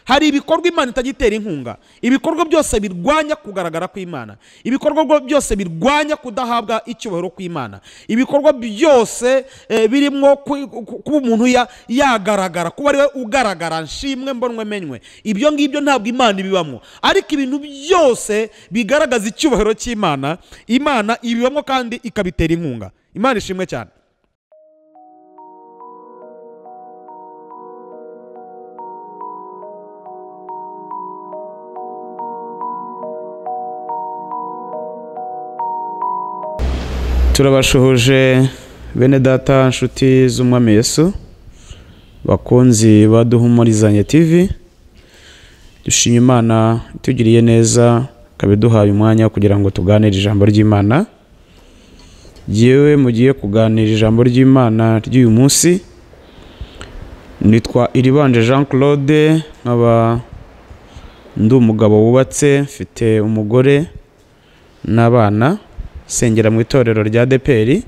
hari ibikorwa Imana itagitera inkunga, ibikorwa byose birwanya kugaragara kw'Imana, ibikorwa byose birwanya kudahabwa icyubahiro kw'Imana, ibikorwa byose birimo kuba umuntu yagaragara, kuba ari we ugaragara, nshimwe mbonwe menywe, ibyo ngibyo ntabwo Imana ibibamo. Ariko ibintu byose bigaragaza icyubahiro cy'Imana, Imana ibibamo kandi ikabitera inkunga. Imana ishimwe cyane. Turabashuhuje bene data, nshuti z'Umwami Yesu, bakunzi baduhumurizanye TV. Dushimye Imana itugiriye neza, kabiduhaye umwanya kugira ngo tuganire ijambo ry'Imana. Yewe mugiye kuganira ijambo ry'Imana ry'uyu munsi. Nitwa Iribanje Jean Claude, nkaba ndi umugabo wubatse, mfite umugore n'abana, sengera mu itorero rya ADEPR,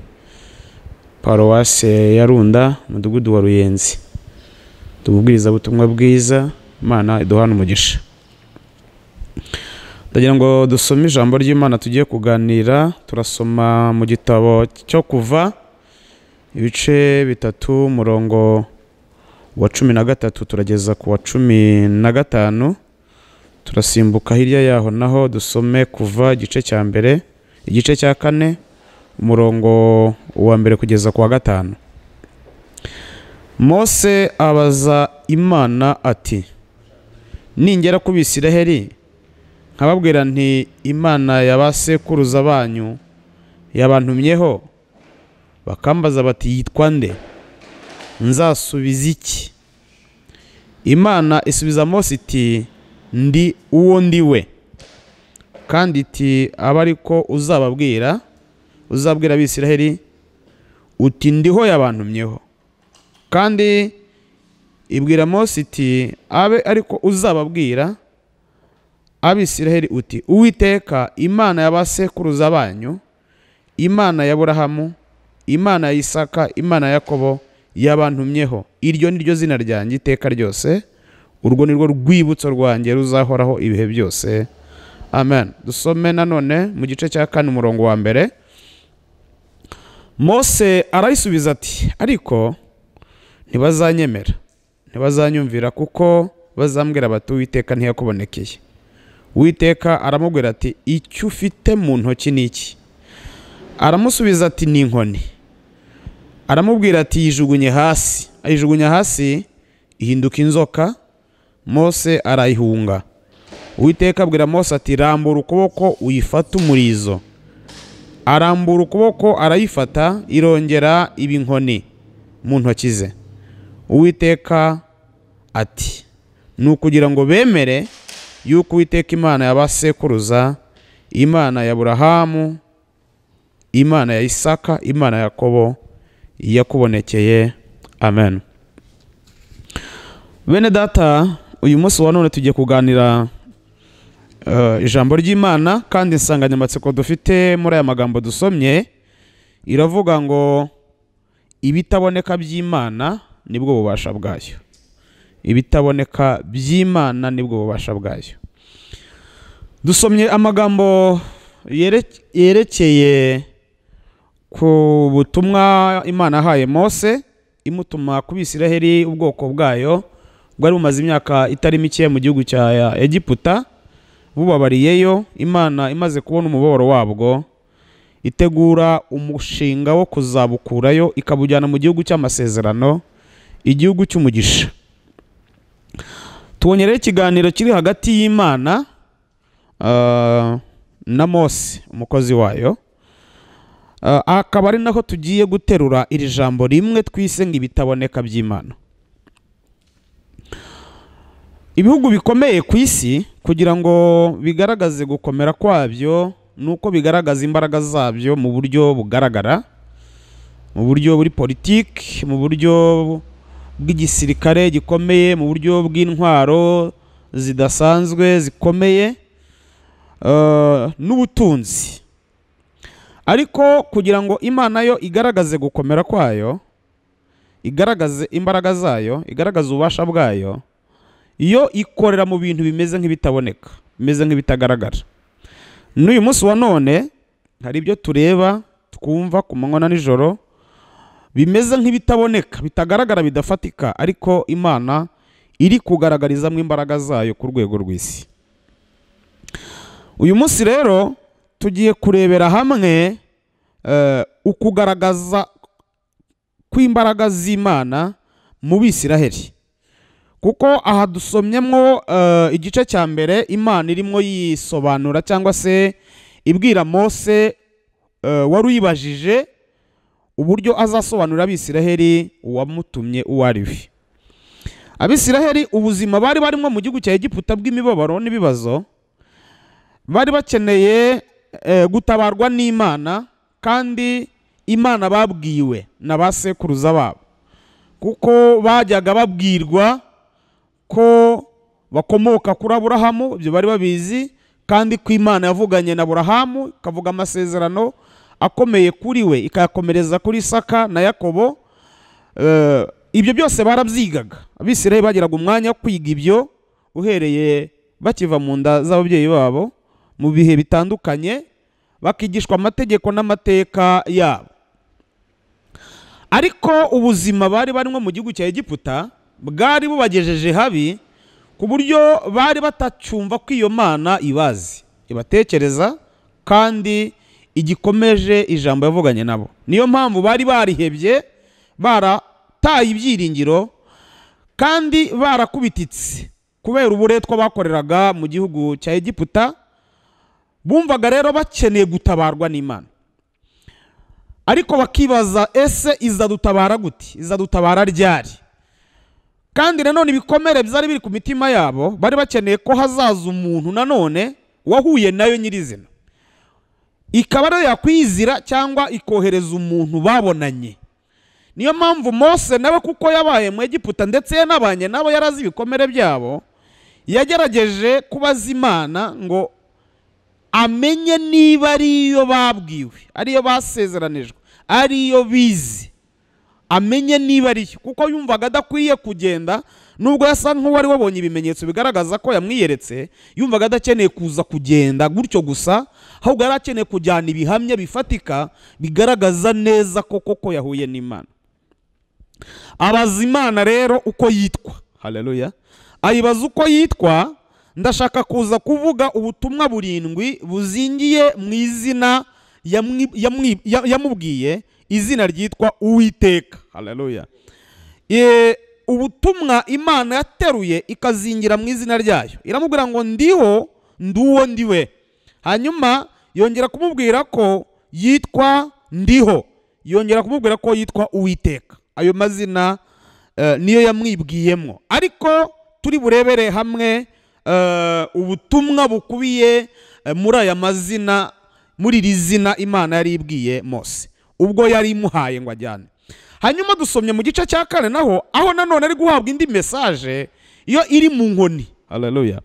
Paruwase ya Runda, Mudugudu wa Ruyenzi. Tububwiriza ubutumwa bwiza, Imana iduhana umugisha. Ndagira ngo dusome ijambo ry'Imana tugiye kuganira. Turasoma mu gitabo cyo Kuva ibice 3 umurongo wa 13 turageza ku wa 15. Turasimbuka hirya yaho naho dusome Kuva igice cya mbere, igice cya 4 umurongo wa mbere kugeza ku wa 5. Mose abaza Imana ati, ningera ku Bisiraheli nkababwira nti Imana y'abasekuruza banyu yabantumyeho, bakambaza bati yitwa nde, nzasubiza iki? Imana isubiza Mose iti, ndi uwo ndi we. Kandi iti, aba ariko uzabwira Abisiraheli uti ndiho yabantumyeho. Kandi ibwira Mose iti, abe ariko uzababwira Abisiraheli uti, Uwiteka Imana y'abasekuruza banyu, Imana ya Aburahamu, Imana ya Isaka, Imana ya Yakobo yabantumyeho. Iryo ni ryo zina ryanjye iteka ryose, urwo ni rwo rwibutso rwanjye ruzahoraho ibihe byose. Amen. Dusome nanone mu gice cya 4 umurongo wa mbere. Mose arayisubiza ati, ariko ntibazanyemera, ntibazanyumvira, kuko bazambwira bati Uwiteka ntiyakubonekeye. Uwiteka aramubwira ati, icyo ufite mu ntoki ni iki? Aramusubiza ati, ni inkoni. Aramubwira ati, yijugunye hasi. Ayijugunya hasi, ihinduka inzoka. Mose arayihunga. Uwiteka abwira Mose ati, rambura ukuboko uyifate umurizo. Arambura ukuboko arayifata, irongera iba inkoni mu ntoki ze. Uwiteka ati, ni ukugira ngo bemere yuko Uwiteka Imana y'abasekuruza, Imana ya Aburahamu, Imana ya Isaka, Imana ya Yakobo yakubonekeye. Amen. Bene data, uyu munsi wa none tugiye kuganira ijambo ry'Imana, kandi insanganyamatsiko dufite muri aya magambo dusomye iravuga ngo ibitaboneka by'Imana nibwo bubasha bwayo. Ibitaboneka by'Imana nibwo bubasha bwayo. Dusomye amagambo yerekeye ku butumwa Imana yahaye Mose, imutuma ku Bisiraheli, ubwoko bwayo bwari bumaze imyaka itari mike mu gihugu cya Egiputa, bubabariyeyo. Imana imaze kubona umubabaro wabwo, itegura umushinga wo kuzabukurayo ikabujyana mu gihugu cy'amasezerano, igihugu cy'umugisha. Tubonye rero ikiganiro kiri hagati y'Imana na Mose umukozi wayo. Akaba ari naho tugiye guterura iri jambo rimwe twise ngo ibitaboneka by'Imana. Ibihugu bikomeye ku isi kugira ngo bigaragaze gukomera kwabyo, nuko bigaragaza imbaraga zabyo mu buryo bugaragara, mu buryo buri politiki, mu buryo bw'igisirikare gikomeye, mu buryo bw'intwaro zidasanzwe zikomeye, n'ubutunzi. Ariko kugira ngo Imana yo igaragaze gukomera kwayo, igaragaze imbaraga zayo, igaragaze ububasha bwayo, yo ikorera mu bintu bimeze nk'ibitaboneka, bimeze nk'ibitagaragara. N'uyu munsi wa none hari ibyo tureba twumva ku manywa na nijoro bimeze nk'ibitaboneka, bitagaragara, bidafatika, ariko Imana iri kugaragarizamo imbaraga zayo ku rwego rw'isi. Uyu munsi rero tugiye kurebera hamwe ukugaragaza kw'imbaraga z'Imana mu Bisiraheli, kuko aha dusomyemo igice cya mbere Imana irimo yisobanura cyangwa se ibwira Mose wari uyibajije uburyo azasobanurira Abisiraheli uwamutumye uwo ari we. Abisiraheli ubuzima bari barimo mu gihugu cya Egiputa bw'imibabaro n'ibibazo, bari bakeneye gutabarwa n'Imana, kandi Imana babwiwe na ba sekuruza babo, kuko bajyaga babwirwa ko bakomoka kuri Aburahamu, ibyo bari babizi, kandi ko Imana yavuganye na Aburahamu ikavuga amasezerano akomeye kuri we, ikayakomereza kuri Isaka na Yakobo. Ibyo byose barabyigaga. Abisiraheli bagiraga umwanya wo kwiga ibyo uhereye bakiva mu nda z'ababyeyi babo mu bihe bitandukanye, bakigishwa amategeko n'amateka yabo. Ariko ubuzima bari barimo mu gihugu cya Egiputa bwari bubagejeje habi, ku buryo bari batacyumva ko iyo Mana ibazi, ibatekereza, kandi igikomeje ijambo yavuganye nabo. Niyo mpamvu bari barihebye, barataye ibyiringiro, kandi barakubititse kubera uburetwa bakoreraga mu gihugu cya Egiputa. Bumvaga rero bakeneye gutabarwa n'Imana, ariko bakibaza, ese izadutabara gute? Izadutabara ryari? Kandi nanone ibikomere byari biri ku mitima yabo, bari bakeneye ko hazaza umuntu nanone wahuye nayo nyirizina, ikaba ariyo yakwizira cyangwa ikohereza umuntu babonanye. Niyo mpamvu Mose nawe, kuko yabaye mu Egiputa ndetse yanabanye nabo, yarazi ibikomere byabo, yagerageje kubaza Imana ngo amenye niba ariyo babwiwe, ariyo basezeranijwe, ariyo bizi, amenye niba ariyo, kuko yumvaga adakwiye kugenda. Nubwo yasa nk'uwari wabonye ibimenyetso bigaragaza ko yamwiyeretse, yumvaga adakeneye kuza kugenda gutyo gusa, ahubwo yari akeneye kujyana ibihamya bifatika bigaragaza neza koko yahuye n'Imana. Abaza Imana rero uko yitwa. Haleluya. Ayibaza uko yitwa. Ndashaka kuza kuvuga ubutumwa 7 buzingiye mu izina yamubwiye, izina ryitwa Uwiteka. Haleluya. Ubutumwa Imana yateruye ikazingira mu izina ryayo, iramubwira ngo ndiho, nduwo ndiwe. Hanyuma yongera kumubwira ko yitwa ndiho, yongera kumubwira ko yitwa Uwiteka. Ayo mazina niyo yamwibwiyemo, ariko turi burebere hamwe ubutumwa bukubiye muri aya mazina, muri iri zina Imana yari ibwiye Mose ubwo yari imuhaye ngo ajyane. Hanyuma dusomye mu gice cya 4 naho, aho nanone ari guhabwa indi message, iyo iri mu nkoni. Haleluya.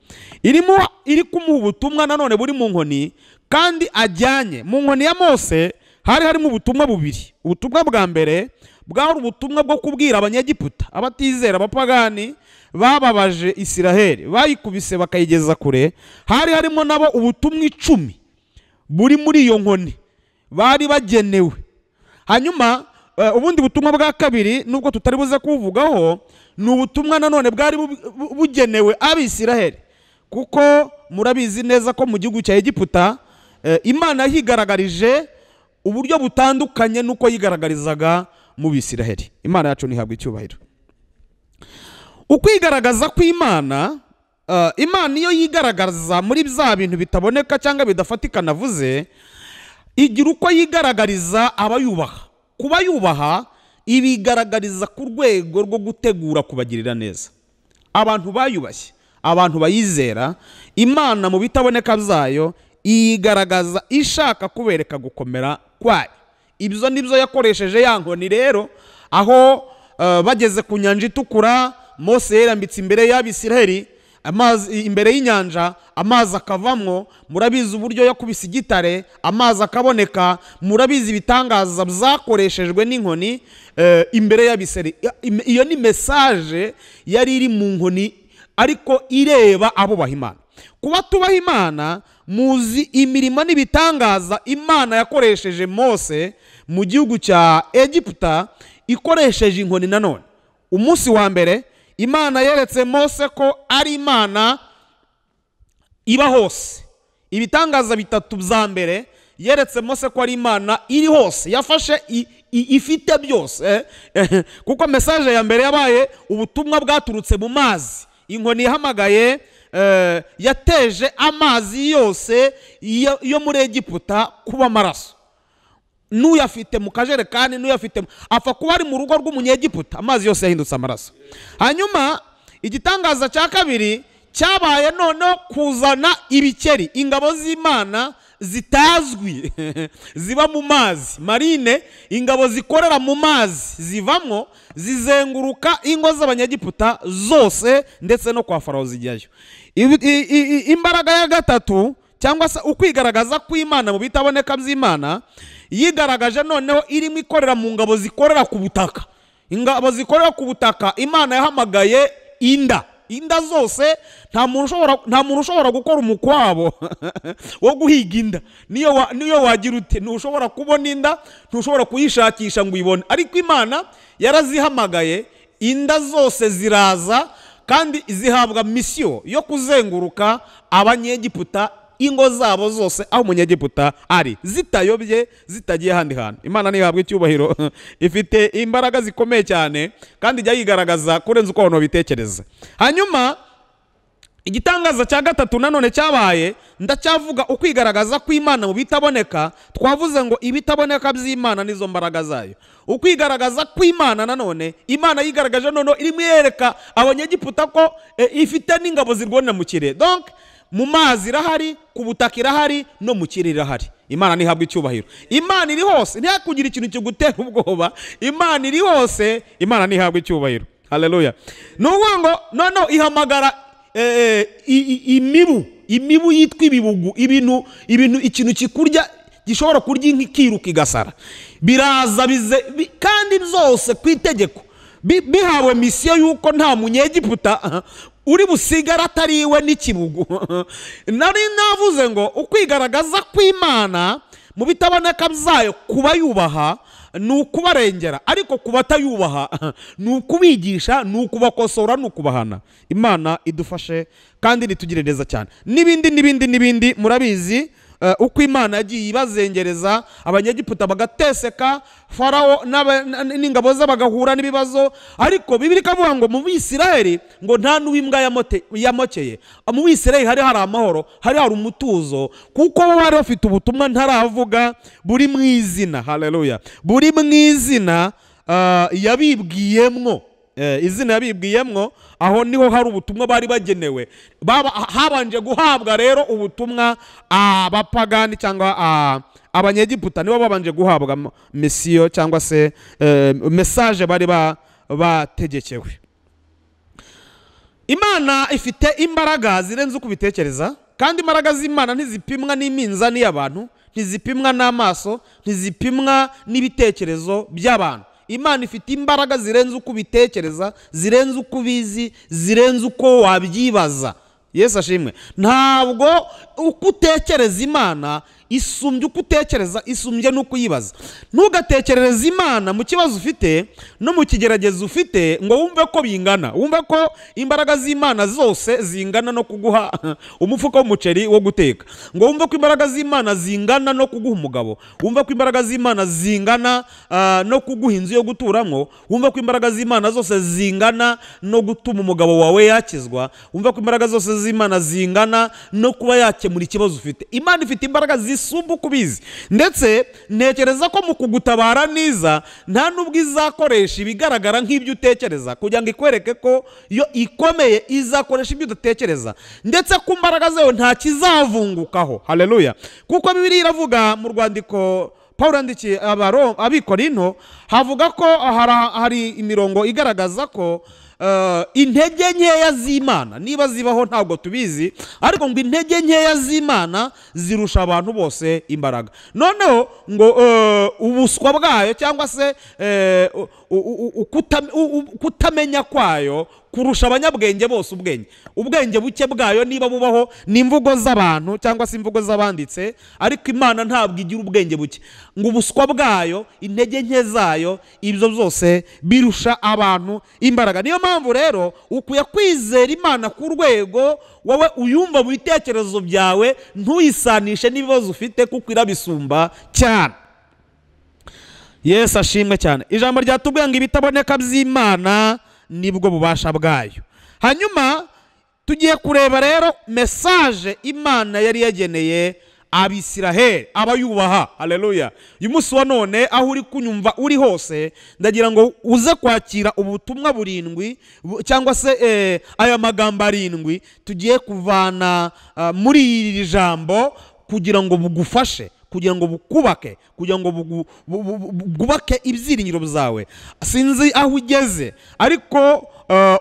Iri kumuha ubutumwa nanone buri mu nkoni, kandi ajyanye mu nkoni ya Mose. Hari harimo ubutumwa 2. Ubutumwa bwa mbere bwari ubutumwa bwo kubwira Abanyegiputa, abatizera, abapagani bababaje Isiraheli, bayikubise bakayigeza kure. Hari harimo nabo ubutumwa 10 buri muri iyo nkoni bari bagenewe. Hanyuma ubundi butumwa bwa kabiri, nubwo tutari buze kuvugaho, ni ubutumwa nanone bwari bugenewe Abisiraheli, kuko murabizi neza ko mu gihugu cya Egiputa Imana yigaragarije uburyo butandukanye nuko yigaragarizaga mu Bisiraheli. Imana yacu nihabwa icyubahiro. Ukwigaragaza kw'Imana, Imana iyo yigaragaza muri bya bintu bitaboneka cyangwa bidafatika navuze, igira uko yigaragariza abayubaha. Kuba yubaha ibigaragariza ku rwego rwo gutegura kubagirira neza. Abantu bayubashye, abantu bayizera, Imana mu bitaboneka byayo igaragaza ishaka kubereka gukomera kwayo. Ibyo nibyo yakoresheje ya nkoni rero, aho bageze ku nyanja itukura, Mose yerambitse imbere y'Abisiraheli, amazi imbere y'inyanja, amazi akavamwo. Murabizi uburyo yakubise igitare, amazi akaboneka. Murabizi ibitangaza byakoreshejwe n'inkoni imbere y'Abisiraheli. Iyo ni message yari iri mu nkoni ariko ireba abubaha Imana. Kuba tubaha Imana, muzi imirimo n'ibitangaza Imana yakoresheje Mose mu gihugu cya Egiputa ikoresheje inkoni. Nanone umunsi wa mbere Imana yeretse Mose ko ari Imana iba hose. Ibitangaza bitatu bya mbere yeretse Mose ko ari Imana iri hose, yafashe ifite byose. Kuko message ya mbere yabaye ubutumwa bwaturutse mu mazi. Inkoni yahamagaye yateje amazi yose yo muri Egiputa kuba amaraso. N'uyafite mu kajerekani, n'uyafite apfa kuba ari mu rugo rw'umunyegiputa, amazi yose yahindutse amaraso. Hanyuma igitangaza cya kabiri cyabaye noneho kuzana ibikeri, ingabo z'Imana zitazwi ziba mu mazi marine, ingabo zikorera mu mazi zivamo zizenguruka ingo z'abanyegiputa zose ndetse no kwa Farawo zijyayo. Imbaraga ya gatatu cyangwa se ukwigaragaza kw'Imana mu bitaboneka by'Imana yigaragaje noneho irimo ikorera mu ngabo zikorera ku butaka. Ingabo zikorera ku butaka Imana yahamagaye inda zose. Nta muntu ushobora gukora umukwabo wo guhiga inda. Niyo wagira ute, ntushobora kubona inda, ntushobora kuyishakisha ngo uyibone. Ariko Imana yarazihamagaye, inda zose ziraza kandi zihabwa misiyo yo kuzenguruka abanyegiputa ingo zabo zose aho umunyegiputa ari, zitayobye, zitagiye handi hantu. Imana nihabwa icyubahiro. Ifite imbaraga zikomeye cyane kandi ijya yigaragaza kurenza uko abantu bitekereza. Hanyuma igitangaza cya gatatu nanone cyabaye, ndacyavuga ukwigaragaza kw'Imana mu bitaboneka. Twavuze ngo ibitaboneka by'Imana nizo mbaraga zayo. Ukwigaragaza kw'Imana nanone, Imana yigaragaje noneho irimo yereka abanyegiputa ko ifite n'ingabo zirwanira mu kirere. Donc mu mazi irahari, ku butaka irahari, no mu kirere irahari. Imana nihabwa icyubahiro. Imana iri hose, ntihakugira ikintu kigutera ubwoba. Imana iri hose, Imana nihabwa icyubahiro. Haleluya. Nuvuga ngo noneho ihamagara imibu yitwa ibibugu, ikintu kikurya gishobora kurya inka ikiruka igasara, biraza kandi zose ku itegeko bihawe misiyo yuko nta munyegiputa uri busigara atariwe n'ikibugu. Nari navuze ngo ukwigaragaza kw'Imana mu bitaboneka byayo kuba yubaha ni ukubarengera, ariko kuba atayubaha ni ukubigisha, ni ukubakosora, ni ukubahana. Imana idufashe kandi nitugire neza cyane. N'ibindi murabizi uko Imana yagiye ibazengereza abanyegiputa bagateseka, Farawo n'ingabo ze bagahura n'ibibazo. Ariko Bibiliya ikavuga ngo mu Bisirayeli ngo nta n'uw'imbwa yamokeye. Mu Bisirayeli hari amahoro, hari umutuzo, kuko bo bari bafite ubutumwa ntaravuga buri mu izina. Haleluya. Buri mu izina yabibwiyemwo. Izina yabibwiyemwo, aho niho hari ubutumwa bari bagenewe. Habanje guhabwa rero ubutumwa abapagani cyangwa abanyegiputa, nibo babanje guhabwa misiyo cyangwa se message bari bategekewe. Imana ifite imbaraga zirenze uko ubitekereza, kandi imbaraga z'Imana ntizipimwa n'iminzani y'abantu, ntizipimwa n'amaso, ntizipimwa n'ibitekerezo by'abantu. Imana ifite imbaraga zirenze uko ubitekereza, zirenze uko ubizi, zirenze uko wabyibaza. Yesu ashimwe. Ntabwo uko utekereza Imana isumbye uko utekereza, isumbye n'uko uyibaza. Ntugatekerereze Imana mu kibazo ufite no mu kigeragezo ufite ngo wumve ko bingana. Wumve ko imbaraga z'Imana zose zingana no kuguha umufuka w'umuceri wo guteka. Ngo wumve ko imbaraga z'Imana zingana no kuguha umugabo. Wumve ko imbaraga z'Imana zingana no kuguha inzu yo guturamo. Wumve ko imbaraga z'Imana zose zingana no gutuma umugabo wawe yakizwa. Wumve ko imbaraga zose z'Imana zingana no kuba yakemura ikibazo ufite. Imana ifite imbaraga zisumba uko ubizi, ndetse ntekereza ko mu kugutabara niza nta nubwo izakoresha ibigaragara nk'ibyo utekereza kugira ngo ikwereke ko yo ikomeye. Izakoresha ibyo udatekereza, ndetse ku mbaraga zayo nta kizavungukaho. Haleluya. Kuko Bibiliya iravuga mu rwandiko Pawulo yandikiye Abikorinto, havuga ko hari imirongo igaragaza ko intege nkeya z'Imana, niba zibaho ntabwo tubizi, ariko ngo intege nkeya z'Imana zirusha abantu bose imbaraga. Noneho ngo ubuswa bwayo cyangwa se kutamenya kwayo kurusha abanyabwenge bose ubwenge buke bwayo niba bubaho ni imvugo z'abantu cyangwa se imvugo z'abanditse, ariko Imana ntabwo igira ubwenge buke, ngo ubuswa bwayo, intege nke zayo, ibyo byose birusha abantu imbaraga. Niyo mpamvu rero ukwiye kwizera Imana ku rwego wowe uyumva mu bitekerezo byawe, ntuyisanishe n'ibibazo ufite kuko irabisumba cyane. Yesu ashimwe cyane. Ijambo ryatubwiye ngo ibitaboneka by'Imana nibwo bubasha bwayo. Hanyuma tugiye kureba rero message Imana yari yageneye Abisiraheli, abayubaha. Haleluya. Uyu munsi wa none aho uri kunyumva uri hose, ndagira ngo uze kwakira ubutumwa burindwi cyangwa se aya magambo arindwi tugiye kuvana muri iri jambo kugira ngo bugufashe, kugira ngo bukubake, kugira ngo bubake ibyiringiro byawe. Sinzi aho ugeze, ariko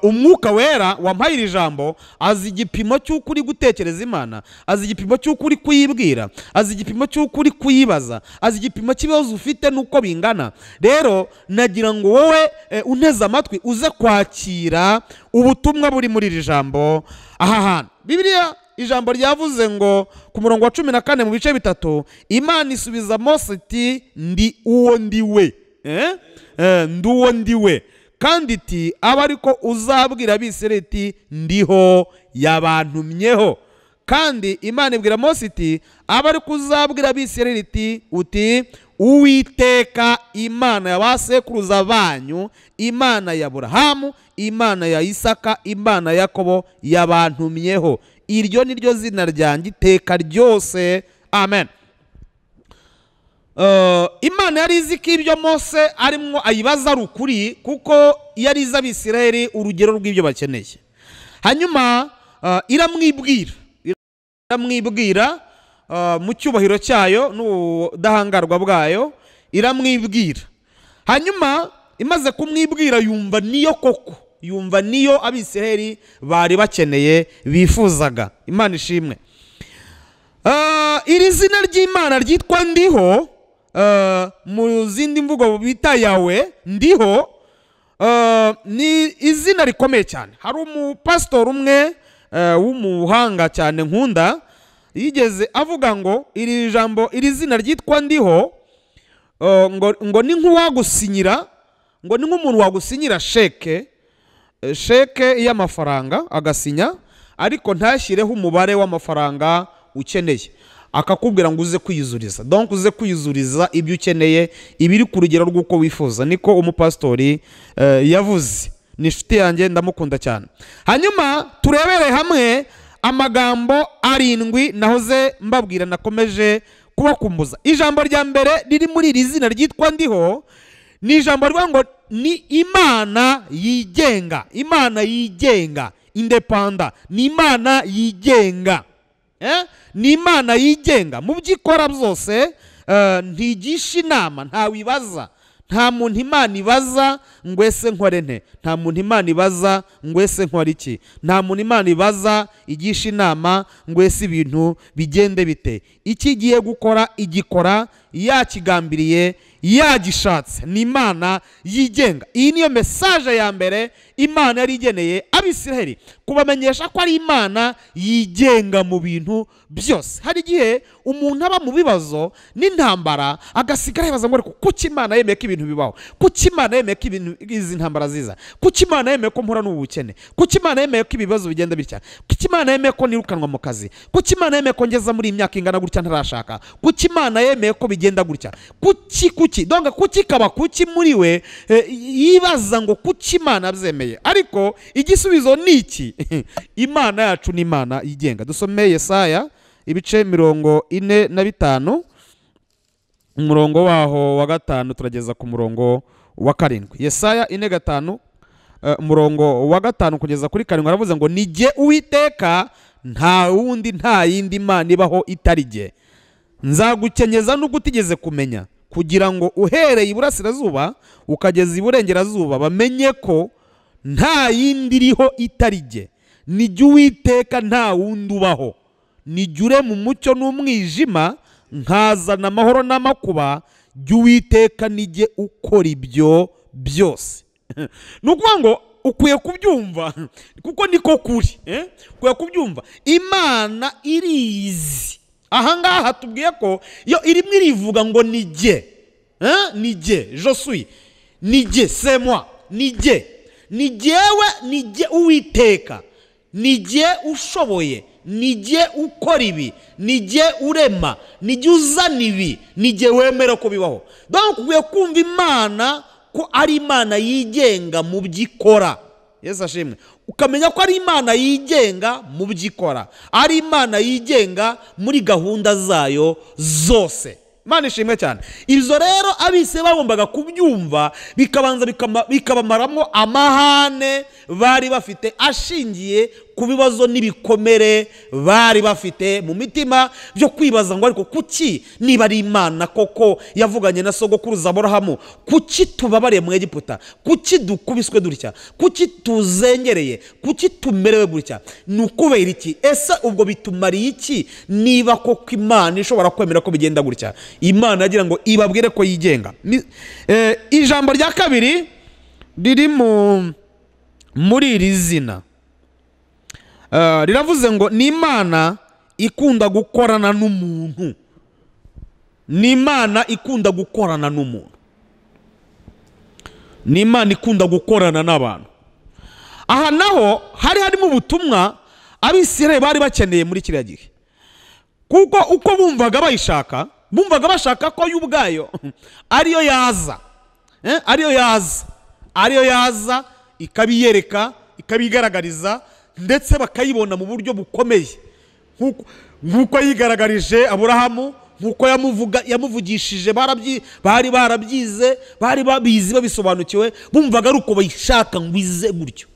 umwuka wera wampaye iri jambo azi igipimo cy'uko uri gutekereza Imana, azi igipimo cy'uko uri kuyibwira, azi igipimo cy'uko uri kuyibaza, azi igipimo cy'ibibazo ufite n'uko bingana. Rero nagira ngo wowe unteze amatwi uze kwakira ubutumwa buri muri iri jambo. Aha hantu Bibiliya ijambo ryavuze ngo ku murongo wa 14 mu bice bitatu, Imana isubiza Mose iti ndi uwo ndiwe, ndi uwo ndiwe, kandi iti aba ariko uzabwira Abisirayeli iti ndiho yabantumyeho. Kandi Imana ibwira Mose iti aba ariko uzabwira Abisirayeli iti uti Uwiteka Imana ya basekuruza banyu, Imana ya Aburahamu, Imana ya Isaka, Imana ya Yakobo yabantumyeho. Iryo ni ryo zina ryanjye iteka ryose. Amen. Imana yari izi ko ibyo Mose arimo ayibaza ari ukuri, kuko yari izi Abisirayeli urugero rw'ibyo bakeneye. Hanyuma iramwibwira mu cyubahiro cyayo n'ubudahangarwa bwayo, iramwibwira. Hanyuma imaze kumwibwira yumva niyo koko, yumva niyo Abisirayeli bari bakeneye bifuzaga. Imana ishimwe. Iri zina ry'Imana ryitwa ndiho, mu zindi mvugo bita yawe, ndiho ni izina rikomeye cyane. Hari umupasitori umwe w'umuhanga cyane nkunda, yigeze avuga ngo iri jambo, iri zina ryitwa ndiho, ngo ni nk'uwagusinyira, ngo ni nk'umuntu wagusinyira sheke y'amafaranga agasinya, ariko ntashyireho umubare w'amafaranga ukeneye, akakubwira ngo uze kwiyuzuriza. Donc uze kwiyuzuriza ibyo ukeneye, ibiri ku rugero rw'uko wifuza. Niko umupasitori yavuze. Ni inshuti yanjye, ndamukunda cyane. Hanyuma turebere hamwe amagambo arindwi nahoze mbabwira, nakomeje kubakumbuza. Ijambo rya mbere riri muri iri zina ryitwa ndiho ni ijambo rivuga ngo ni Imana yigenga. Imana yigenga, independent, ni Imana yigenga. Ni Imana yigenga mu byikora byose, ntigisha inama, ntawibaza. Nta muntu Imana ibaza ngo ese nkore nte, nta muntu Imana ibaza ngo ese nkore iki, nta muntu Imana ibaza igisha inama ngo ese ibintu bigende bite. Iki igiye gukora igikora yakigambiriye, yagishatse. Ni Imana yigenga. Iyi niyo message ya mbere Imana yari igeneye Abisirayeli, kubamenyesha ko ari Imana yigenga mu bintu byose. Hari igihe umuntu aba mu bibazo n'intambara agasigara yibaza ngo kuki Imana yemeye ko ibintu bibaho, kuki Imana yemeye ko izi ntambara ziza, kuki Imana yemeye ko mpura n'ubukene, kuki Imana yemeye ko ibibazo bigenda bitya, kuki Imana yemeye ko nirukanwa mu kazi, kuki Imana yemeye ko ngeza muri imyaka ingana gutya ntarashaka, kuki Imana yemeye ko bigenda gutya, kuki donc kuki kaba kuki muri we yibaza ngo kuki Imana byemeye. Ariko igisubizo ni iki. Imana yacu ni Imana yigenga. Dusomeye Yesaya ibice 45, umurongo waho wa 5 turageza ku murongo wa 7. Yesaya 4:5, umurongo wa 5 kugeza kuri 7 aravuze ngo nijye Uwiteka, nta wundi, nta yindi Imana ibaho itari jye. Nzagukenyeza n'ugutigeze kumenya, kugira ngo uhereye iburasirazuba ukageza iburengerazuba bamenye ko nta yindi iriho itari jye. Nijye Uwiteka, nta wundi ubaho. Nijye urema umucyo n'umwijima, nkazana amahoro n'amakuba. Jye Uwiteka nijye ukora ibyo byose. Ni ukuvuga ngo ukwiye kubyumva kuko niko kuri, ukwiye kubyumva. Imana irizi. Ahangaha tubwiye ko yo irimo irivuga ngo ni jye, ni jye, je suis, ni jye, c'est moi, ni jye, ni jyewe, ni jye Uwiteka, ni jye ushoboye, ni jye ukora ibi, ni jye urema, ni jye uzana ibi, ni jye wemera ko bibaho. Donc ukwiye kumva Imana ko ari Imana yigenga mu byikora. Yesu ashimwe. Ukamenya ko ari Imana yigenga mu byikora, ari Imana yigenga muri gahunda zayo zose. Imana ishimwe cyane. Ibyo rero abise bagombaga kubyumva, bikabanza bikabamaramo amahane bari bafite ashingiye ku bibazo n'ibikomere bari bafite mu mitima byo kwibaza ngo ariko kuki niba ari Imana koko yavuganye na sogokuruza Aburahamu, kuki tubabariye mu Egiputa, kuki dukubiswe dutya, kuki tuzengereye, kuki tumerewe gutya, nukubera iki? Ese ubwo bitumariye iki niba koko Imana ishobora kwemera ko bigenda gutya? Imana yagira ngo ibabwire ko yigenga. Ijambo rya kabiri riri muri iri zina riravuze ngo ni Imana ikunda gukorana n'umuntu. Ni Imana ikunda gukorana n'umuntu. Ni Imana ikunda gukorana n'abantu. Aha naho harimo ubutumwa Abisirayeli bari bakeneye muri kiriya gihe, kuko uko bumvaga bayishaka, bumvaga bashaka ko y'ubwayo ariyo yaza, ariyo yaza ikabiyereka, ikabigaragariza, ndetse bakayibona mu buryo bukomeye, nk'uko yigaragarije Aburahamu, nk'uko yamuvugishije. Bari barabyize, bari babizi, babisobanukiwe, bumvaga ari uko bayishaka ngo ize gutyo.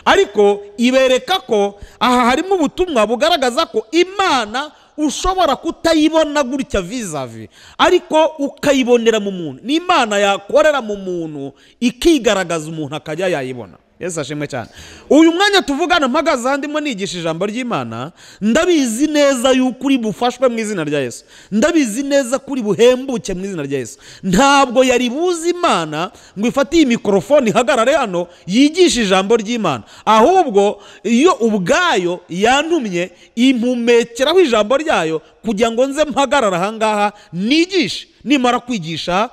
Ariko ibereka ko aha harimo ubutumwa bugaragaza ko Imana ushobora kutayibona gutya vis-a-vis, ariko ukayibonera mu muntu. Ni Imana yakorera mu muntu ikigaragaza, umuntu akajya yayibona. Yesu ashimwe cyane. Uyu mwanya tuvugana mpagaze handimo nigisha ijambo ry'Imana, ndabizi neza yuko uri bufashwe mu izina rya Yesu, ndabizi neza kuri buhembuke mu izina rya Yesu. Ntabwo yari buzi Imana ngo ifate iyi mikrofone ihagarare hano yigisha ijambo ry'Imana, ahubwo iyo ubwayo yantumye impumekeraho ijambo ryayo kugira ngo nze mpagarara ahangaha nigishe. Nimara kwigisha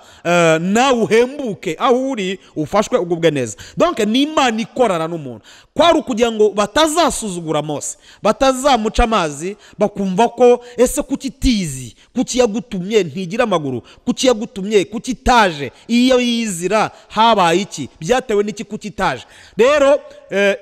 nawe uhembuke aho uri, ufashwe ugubwe neza. Donc ni Imana ikorana n'umuntu, kwari ukugira ngo batazasuzugura Mose, batazamuca amazi, bakumva ko ese kuki tizi, kuki yagutumye ntigira amaguru, kuki yagutumye, kuki taje, iyo yizira habaye iki, byatewe n'iki kuki taje. Rero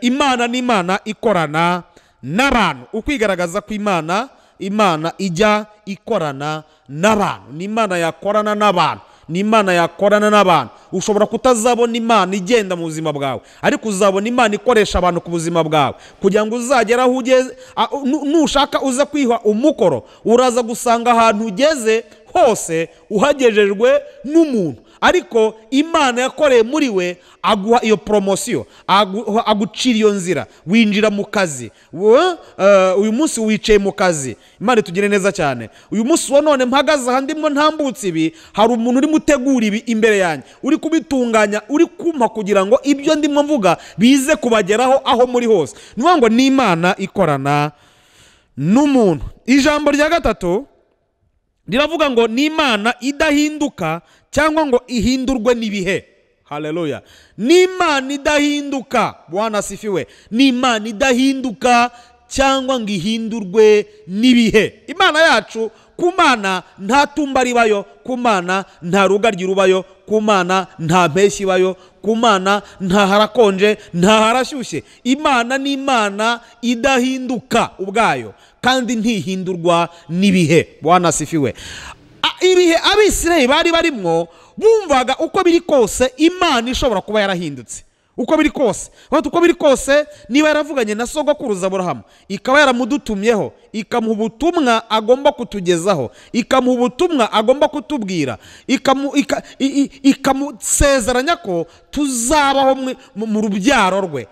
Imana ni Imana ikorana n'abantu. Ukwigaragaza ko Imana ijya ikorana n'abantu. Ni Imana yakorana n'abantu, ni Imana yakorana n'abantu. Ushobora kutazabona Imana igenda mu buzima bwawe, ariko uzabona Imana ikoresha abantu ku buzima bwawe, kugira ngo uzagera aho ugeze. Nushaka uze kwiha umukoro, uraza gusanga ahantu ugeze hose uhagejejwe n'umuntu, ariko Imana yakoreye muri we, aguha iyo promosiyo, agucira iyo nzira, winjira mu kazi. Uyu munsi wicaye mu kazi, Imana itugire neza cyane. Uyu munsi wa none mpagaze aha ndimo ntambutse ibi, hari umuntu uri mutegura ibi imbere yanjye, uri kubitunganya, uri kumpa kugira ngo ibyo ndimo mvuga bize kubageraho aho muri hose. Niyo ngo ni Imana ikorana n'umuntu. Ijambo rya gatatu riravuga ngo ni Imana idahinduka cyangwa ngo ihindurwe n'ibihe. Haleluya. Ni Imana idahinduka. Bwana asifiwe. Ni Imana idahinduka cyangwa ngo ihindurwe n'ibihe. Imana yacu, ku Mana nta tumba ribayo, ku Mana nta rugaryi rubayo, ku Mana nta mpeshyi ibayo, ku Mana nta harakonje, nta harashyushye. Imana ni Imana idahinduka ubwayo, kandi ntihindurwa n'ibihe. Bwana asifiwe. Ibihe Abisirayeli bari barimwo, bumvaga uko biri kose Imana ishobora kuba yarahindutse. Uko biri kose, uko biri kose, niba yaravuganye na sogokuruza Aburahamu, ikaba yaramudutumyeho, ikamuha ubutumwa agomba kutugezaho, ikamuha ubutumwa agomba kutubwira, ikamusezeranya ko tuzabaho mu rubyaro rwe.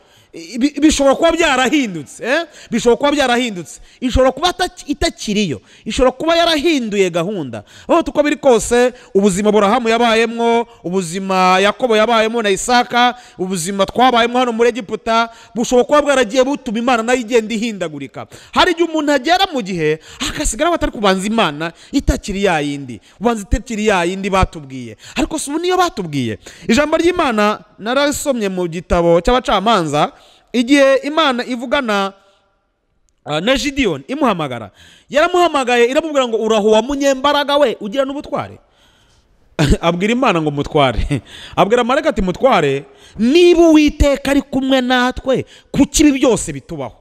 bishobora kuba byarahindutse, bishobora kuba byarahindutse, ishobora kuba itakiriyo, ishobora kuba yarahinduye gahunda. Aho tuko biri kose, ubuzima Aburahamu yabayemo, ubuzima Yakobo yabayemo na Isaka, ubuzima twabayemo hano muri Egiputa, bushobora kuba bwaragiye butuma Imana nayo igenda ihindagurika. Hari igihe umuntu agera mu gihe akasigara batari kubanza Imana itakiri ya yindi, ubanza itakiri ya yindi batubwiye. Ariko si ubu niyo batubwiye. Ijambo ry'Imana narasomye mu gitabo cy'Abacamanza, igihe Imana ivugana na Gideon imuhamagara, yaramuhamagaye iramubwira ngo urahuwa munyembaraga we ugira n'ubutware. Abwira Imana ngo mutware, abwira marayika ati mutware, niba Uwiteka ari kumwe natwe kuki ibi byose bitubaho?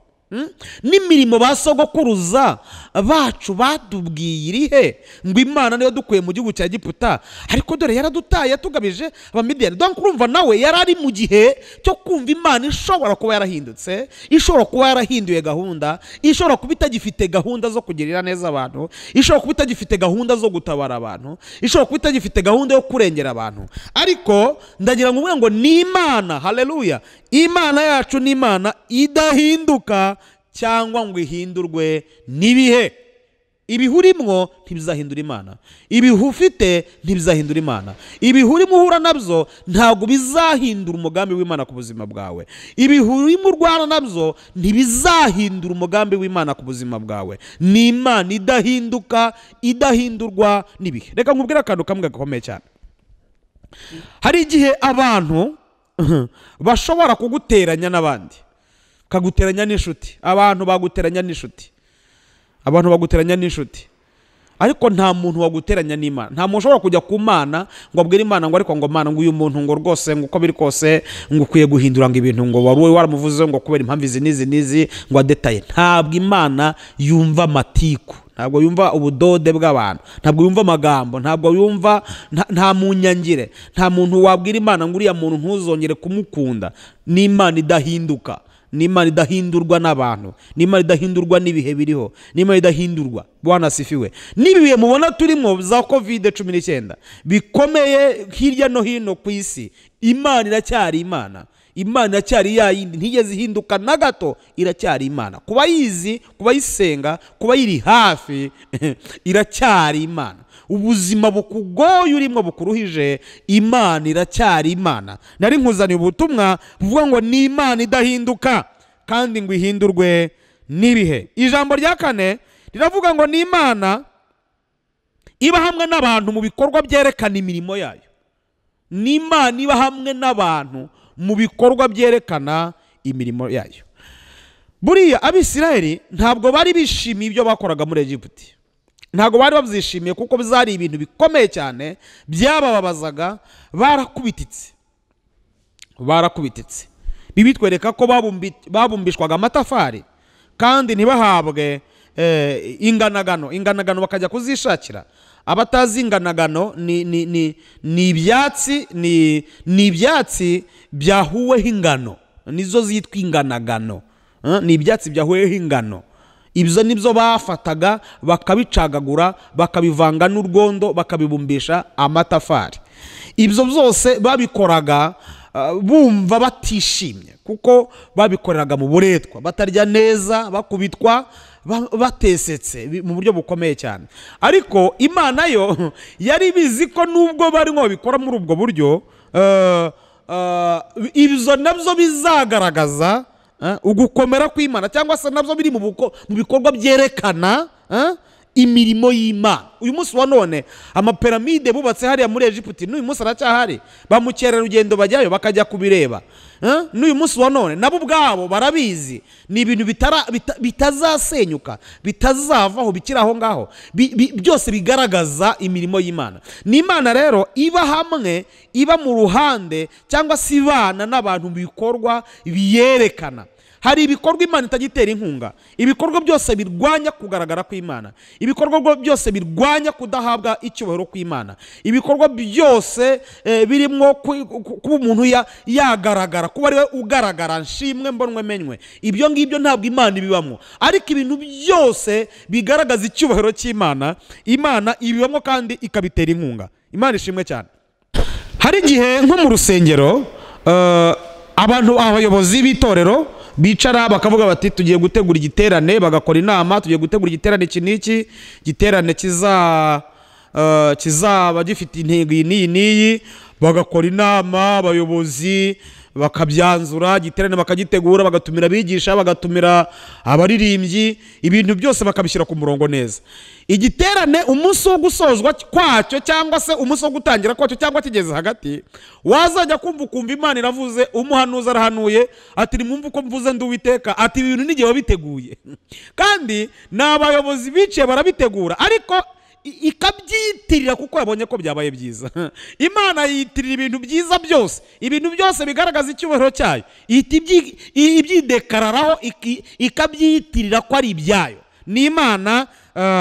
N'imirimo basogokuruza bacu batubwiye irihe ngo Imana niyo dukuye mu gihugu cya Egiputa, ariko dore yaradutaye yatugabije Abamidiyani. Donc urumva nawe yarari mu gihe cyo kumva Imana ishobora kuba yarahindutse, ishobora kuba yarahinduye gahunda, ishobora kuba itagifite gahunda zo kugirira neza abantu, ishobora kuba itagifite gahunda zo gutabara abantu, ishobora kuba itagifite gahunda yo kurengera abantu. Ariko ndagira ngo ni Imana, haleluya, Imana yacu ni Imana idahinduka cyangwa ngo ihindurwe n'ibihe. Ibihe urimo ntibizahindura Imana, ibihe ufite ntibizahindura Imana, ibihe urimo uhura nabyo ntabwo bizahindura umugambi w'Imana ku buzima bwawe, ibihe urimo urwana nabyo ntibizahindura umugambi w'Imana ku buzima bwawe. Ni Imana idahinduka, idahindurwa n'ibihe. Reka nkubwire akantu kamwe gakomeye cyane. Hari igihe abantu bashobora kuguteranya n'abandi, kaguteranya n'inshuti, abantu baguteranya n'inshuti, abantu baguteranya n'inshuti, ariko nta muntu waguteranya n'Imana. Nta muntu ushobora kujya ku Mana ngo abwire Imana ngo ariko ngo Mana ngo uyu muntu ngo rwose ngo uko biri kose ngo ukwiye guhindura ngo ibintu ngo wari waramuvuze ngo kubera impamvu izi n'izi ngo adetaye. Ntabwo Imana yumva amatiku, ntabwo yumva ubudode bw'abantu, ntabwo yumva amagambo, ntabwo yumva nta munyangire. Nta muntu wabwira Imana ngo uriya muntu ntuzongere kumukunda. Ni Imana idahinduka, ni Imana idahindurwa n'abantu, ni Imana idahindurwa n'ibihe biriho, ni Imana idahindurwa. Bwana asifiwe. N'ibihe mubona turimo za COVID-19 bikomeye hirya no hino ku isi, Imana iracyari Imana. Imana iracyari ya yindi, ntigeze ihinduka na gato, iracyari Imana. Kuba yizi, kuba yisenga, kuba yiri hafi, iracyari Imana. Ubuzima bukugoye urimo bukuruhije, Imana iracyari Imana. Nari nkuzaniye ubutumwa buvuga ngo ni Imana idahinduka kandi ngo ihindurwe n'ibihe. Ijambo rya kane riravuga ngo ni Imana iba hamwe n'abantu mu bikorwa byerekana imirimo yayo. Ni Imana iba hamwe n'abantu mu bikorwa byerekana imirimo yayo. Buriya Abisirayeli ntabwo bari bishimiye ibyo bakoraga muri Egiputa, ntabwo bari babyishimiye kuko bizari ibintu bikomeye cyane byabababazaga. Barakubititse. Bibitwereka ko babumbishwaga amatafari kandi ntibahabwe inganagano bakajya kuzishakira. Abatazi inganagano ni ibyatsi byahuweho ingano, nizo zitwa inganagano. Ni ibyatsi byahuweho ingano. Ibyo nibyo bafataga bakabicagagura bakabivanga n'urwondo bakabibumbisha amatafari. Ibyo byose babikoraga bumva batishimye kuko babikoreraga mu buretwa, batarya neza, bakubitwa, batesetse mu buryo bukomeye cyane. Ariko Imana yo yari bizi ko nubwo barimo babikora muri ubwo buryo, ibyo nabyo bizagaragaza ugukomera kw'Imana, cyangwa se nabyo biri mu bikorwa byerekana imirimo y'Imana. Uyu munsi wa none amapiramide bubatse hariya muri Egiputa n'uyu munsi aracyahari, ba mukerarugendo bajyayo bakajya kubireba. N'uyu munsi wa none nabo ubwabo barabizi, ni ibintu bitazasenyuka, bitazavaho, bikiri aho ngaho, byose bigaragaza imirimo y'Imana. Ni Imana rero iba hamwe, iba mu ruhande, cyangwa se ibana n'abantu mu bikorwa biyerekana. Hari ibikorwa Imana itagitera inkunga, ibikorwa byose birwanya kugaragara kw'Imana, ibikorwa byose birwanya kudahabwa icyubahiro kw'Imana, ibikorwa byose birimo kuba umuntu yagaragara, kuba ariwe ugaragara, nshimwe mbonwe menywe. Ibyo ngibyo ntabwo Imana ibibamo. Ariko ibintu byose bigaragaza icyubahiro cy'Imana, Imana ibibamo kandi ikabitera inkunga. Imana ishimwe cyane. Hari igihe nko mu rusengero abantu abayobozi b'itorero bicara bakavuga bati tugiye gutegura igiterane, bagakora inama, tugiye gutegura igiterane iki n'iki, igiterane kizaba gifite intego iyi n'iyi, bagakora inama abayobozi bakabyanzura, igiterane bakagitegura, bagatumira abigisha, bagatumira abaririmbyi, ibintu byose bakabishyira ku murongo neza. Igiterane umunsi wo gusozwa kwacyo cyangwa se umunsi wo gutangira kwacyo cyangwa kigeze hagati, wazajya kumva Imana iravuze, umuhanuzi arahanuye ati nimwumve uko mvuze ndi Uwiteka, ati ibintu n'igihe wabiteguye. Kandi n'abayobozi bicaye barabitegura, ariko ikabyitirira kuko yabonye ko byabaye byiza. Imana yitirira ibintu byiza byose, ibintu byose bigaragaza icyubahiro cyayo, ibyidekararaho ikabyitirira ko ari ibyayo. Ni Imana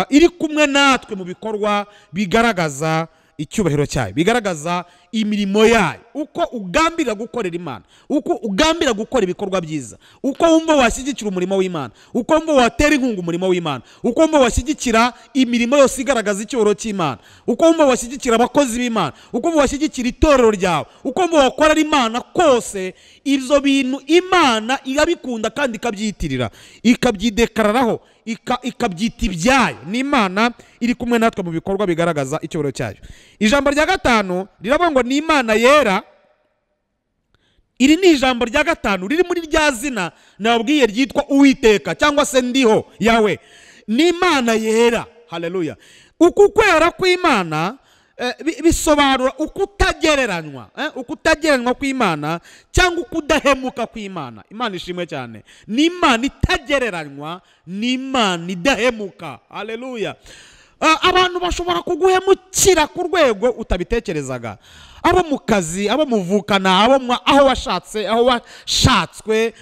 iri kumwe natwe mu bikorwa bigaragaza icyubahiro cyayo, bigaragaza imirimo yayo, uko ugambira gukorera Imana, uko ugambira gukora ibikorwa byiza, uko wumva washyigikira umurimo w'Imana, uko wumva watera inkunga umurimo w'Imana, uko wumva washyigikira imirimo yose igaragaza icyubahiro cy'Imana, uko wumva washyigikira abakozi b'Imana, uko wumva washyigikira itorero ryawe, uko wumva wakorera Imana kose, ibyo bintu Imana irabikunda kandi ikabyitirira, ikabyidekararaho, ikabyita ibyayo. Ni Imana iri kumwe natwe mu bikorwa bigaragaza icyubahiro cyayo. Ijambo rya gatanu riravuga ngo ni Imana yera. Iri ni ijambo rya gatanu riri muri rya zina nabwiye ryitwa Uwiteka cyangwa se ndiho yawe. Ni Imana yera. Haleluya. Uku kwera kw'Imana bisobanura ukutagereranywa, ukutagereranywa kw'Imana cyangwa ukudahemuka kw'Imana. Imana ishimwe cyane. Ni Imana itagereranywa, ni Imana idahemuka. Haleluya. Abantu bashobora kuguhemukira ku rwego utabitekerezaga, abo mu kazi, abo muvukana, aho washatse, aho washatswe,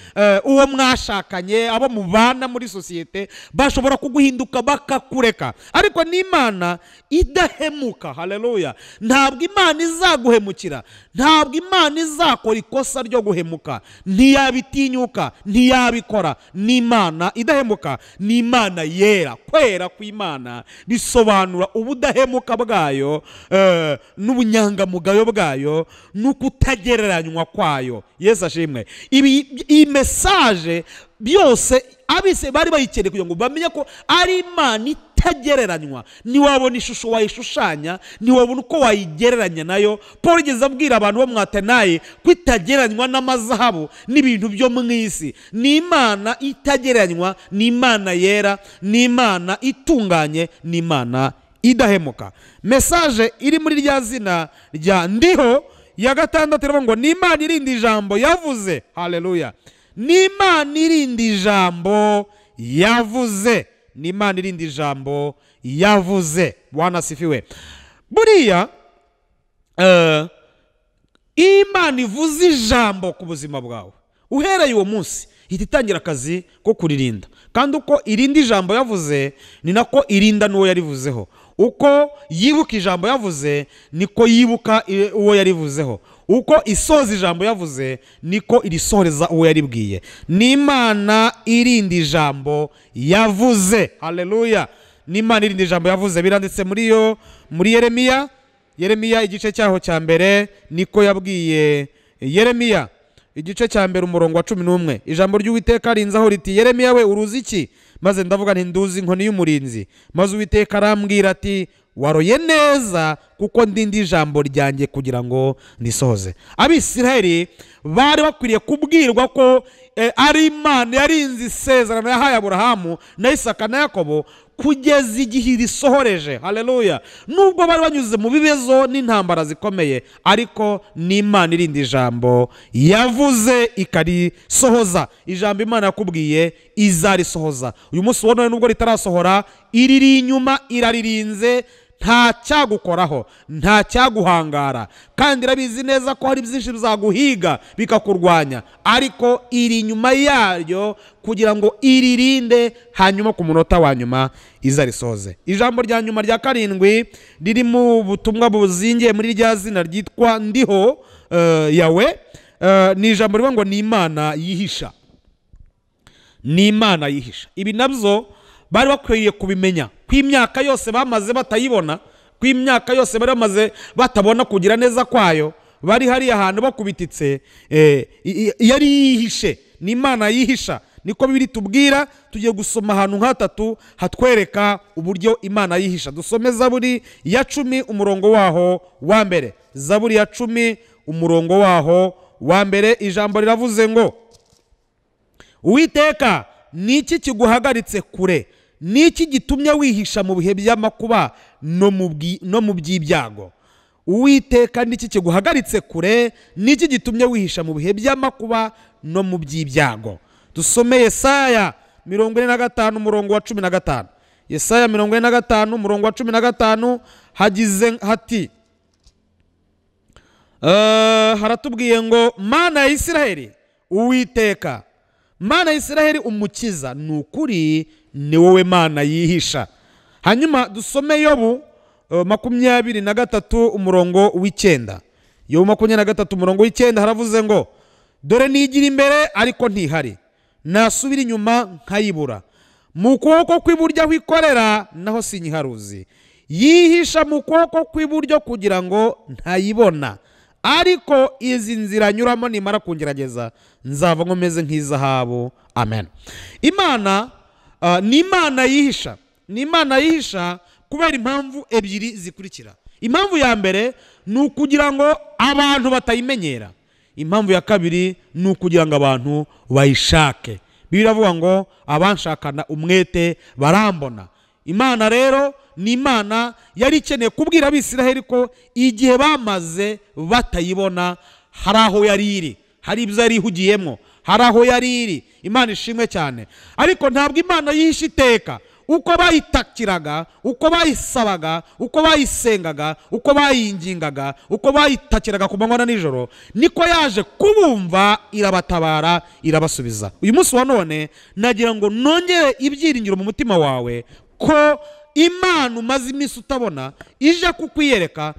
uwo mwashakanye, abo mubana muri sosiyete, bashobora kuguhinduka bakakureka, ariko ni Imana idahemuka. Haleluya. Ntabwo Imana izaguhemukira, ntabwo Imana izakora ikosa ryo guhemuka, ntiyabitinyuka, ntiyabikora. Ni Imana idahemuka, ni Imana yera. Kwera kw'Imana bisobanura ubudahemuka bwayo n'ubunyangamugayo bwayo n'ukutagereranywa kwayo. Yesu ashimwe. Iyi mesaje byose abise bari bayikeneye kugira ngo bamenye ko ari Imana itagereranywa. Ntiwabona ishusho wayishushanya, ntiwabona uko wayigereranya nayo. Paul yigeze abwira abantu bo mwatanaye ko itagereranywa n'amazahabu n'ibintu byo mu isi. Ni Imana itagereranywa, ni Imana yera, ni Imana itunganye, ni Imana idahemuka. Mesaje iri muri rya zina rya ndiho ya gatandatu iravuga ngo ni Imana irinda ijambo yavuze. Haleluya. Ni Imana irinda ijambo yavuze. Ni Imana irinda ijambo yavuze. Bwana asifiwe. Buriya Imana ivuze ijambo ku buzima bwawe, uhereye uwo munsi ihita itangira akazi ko kuririnda. Kandi uko irinda ijambo yavuze ni nako irinda n'uwo yarivuzeho. Uko yibuka ijambo yavuze niko yibuka uwo yarivuzeho. Uko isoza ijambo yavuze niko irisohoreza uwo yaribwiye. Ni Imana irinda ijambo yavuze. Haleluya. Ni Imana irinda ijambo yavuze. Biranditse muri Yeremiya igice cyaho cya mbere, niko yabwiye Yeremiya igice cya mbere umurongo wa 11. Ijambo ry'Uwiteka rinzaho riti, Yeremiya we uruzi iki? Maze ndavuga nti nduzi inkoni y'umurinzi. Maze Uwiteka arambwira ati, waroye neza kuko ndindi ijambo ryanjye kugira ngo ndisohoze. Abisirayeli bari bakwiriye kubwirwa ko ari Imana yarinze isezerano yahaye Aburahamu na Isaka na Yakobo kugeza igihe risohoreje. Haleluya. Nubwo bari banyuze mu bibazo n'intambara zikomeye, ariko ni Imana irinda ijambo yavuze ikarisohoza. Ijambo Imana yakubwiye izarisohoza. Uyu munsi wone nubwo ritarasohora, iriri inyuma iraririnze, nta cyagukoraho, nta cyaguhangara, kandi irabizi neza ko hari byinshi bizaguhiga bikakurwanya, ariko iri inyuma yaryo kugira ngo iririnde, hanyuma ku munota wa nyuma izarisoze. Ijambo rya nyuma rya 7 riri mu butumwa buzingiye muri rya zina ryitwa ndiho yawe, ni ijambo rivuga ngo ni Imana yihisha. Ni Imana yihisha. Ibi nabyo bari bakwiye kubimenya. Kw'imyaka yose bamaze batayibona, kw'imyaka yose bari bamaze batabona kugira neza kwayo, bari hariya ahantu bakubititse yari yihishe, ni Imana yihisha, niko Bibiri tubwira. Tugiye gusoma ahantu nk'hatatu hatwereka uburyo Imana yihisha. Dusome Zaburi ya 10 umurongo waho wa mbere. Zaburi ya 10 umurongo waho wa mbere, ijambo riravuze ngo Uwiteka, niki kiguhagaritse kure? Niki gitumye wihisha mu bihe by'amakuba no mu by'ibyago? Uwiteka, niki kiguhagaritse kure? Niki gitumye wihisha mu bihe by'amakuba no mu by'ibyago? Dusome Yesaya 45 umurongo wa 15. Yesaya 45 umurongo wa 15 hagize hati haratubwiye ngo Mana ya Isiraheli, Uwiteka Mana ya Isiraheli umukiza, nukuri ni wowe Mana yihisha. Hanyuma dusome Yobu 23 umurongo w'9. Yobu 23 umurongo w'9 haravuze ngo dore nigira imbere ariko ntihari, nasubira inyuma nkayibura, mu kuboko kw'iburyo aho ikorera naho sinyiharuzi, yihisha mu kuboko kw'iburyo kugira ngo ntayibona, ariko izi nzira nyuramo nimara kungerageza nzava nkomeze nk'izahabu. Amen. Imana ni Imana yihisha, ni Imana yihisha kubera impamvu ebyiri zikurikira. Impamvu ya mbere ni ukugira ngo abantu batayimenyera. Impamvu ya kabiri ni ukugira ngo abantu bayishake. Bibiri avuga ngo abanshakana umwete barambona. Imana rero ni Imana yari ikeneye kubwira Abisiraheli ko igihe bamaze batayibona hari aho yari iri, hari ibyo yari ihugiyemo, hari aho yari iri. Imana ishimwe cyane. Ariko ntabwo Imana yihisha iteka. Uko bayitakiraga, uko bayisabaga, uko bayisengaga, uko bayingingaga, uko bayitakiraga ku manywa na nijoro, niko yaje kubumva, irabatabara, irabasubiza. Uyu munsi wa none nagira ngo nongere ibyiringiro mu mutima wawe ko Imana umaze iminsi utabona ije kukwiyereka,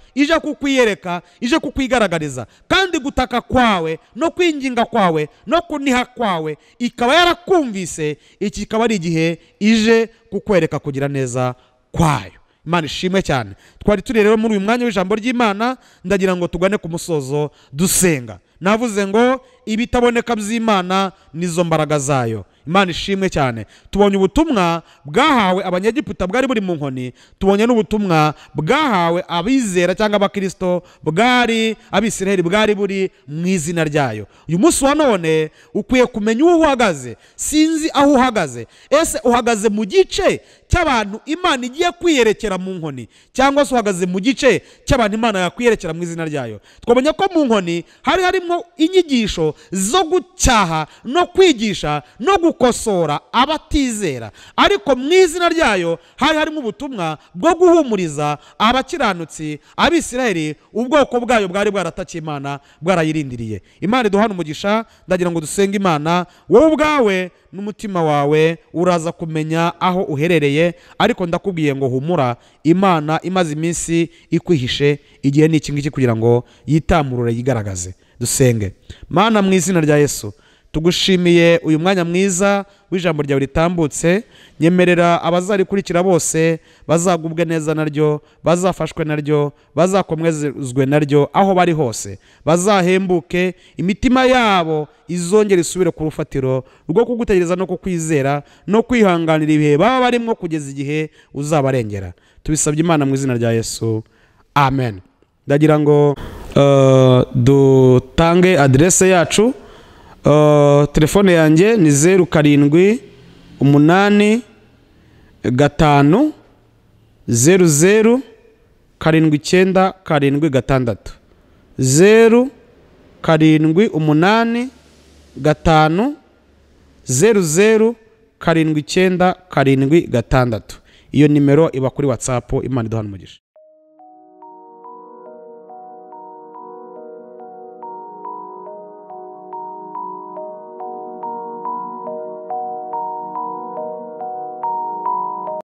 ije kukwigaragariza, kandi gutaka kwawe no kwinginga kwawe no kuniha kwawe ikaba yarakumvise. Iki kikaba ari igihe ije kukwereka kugira neza kwayo. Imana ishimwe cyane. Twari turi rero muri uyu mwanya w'ijambo ry'Imana, ndagira ngo tugane ku musozo dusenga. Navuze ngo ibitaboneka by'Imana nizo mbaraga zayo. Imana ishimwe cyane. Tubonye ubutumwa bwahawe abanyegiputa bwari buri mu nkoni, tubonye n'ubutumwa bwahawe abizera cyangwa abakristo bwari Abisiraheli bwari buri mu izina ryayo. Uyu munsi wa none ukwiye kumenya uwo uhagaze. Sinzi aho uhagaze. Ese uhagaze mu gice cy'abantu Imana igiye kwiyerekera mu nkoni, cyangwa se uhagaze mu gice cy'abantu Imana yakwiyerekera mu izina ryayo? Twabonye ko mu nkoni hari harimo inyigisho zo gucyaha no kwigisha no gukosora abatizera, ariko mu izina ryayo hari harimo ubutumwa bwo guhumuriza abakiranutsi, Abisiraheli, ubwoko bwayo bwari bwaratakiye Imana, bwarayirindiriye. Imana iduhana umugisha. Ndagira ngo dusenge Imana. Wowe ubwawe n'umutima wawe uraza kumenya aho uherereye, ariko ndakubwiye ngo humura, Imana imaze iminsi ikwihishe. Igihe ni iki ngiki kugira ngo yitamurure, yigaragaze. Dusenge. Mana, mu izina rya Yesu tugushimiye uyu mwanya mwiza w'ijambo ryawe ritambutse. Nyemerera abazarikurikira bose bazagubwe neza naryo, bazafashwe naryo, bazakomezwe naryo aho bari hose, bazahembuke, imitima yabo izongera isubire ku rufatiro rwo kugutegereza no kukwizera no kwihanganira ibihe baba barimo kugeza igihe uzabarengera. Tubisabye Imana mu izina rya Yesu. Amen. Ndagira ngo dutange adresse yacu. Telefone yanjye ni 0785 500 7976 0785 500 7976. Iyo nimero iba kuri WhatsApp. Imana iduhana umugisha.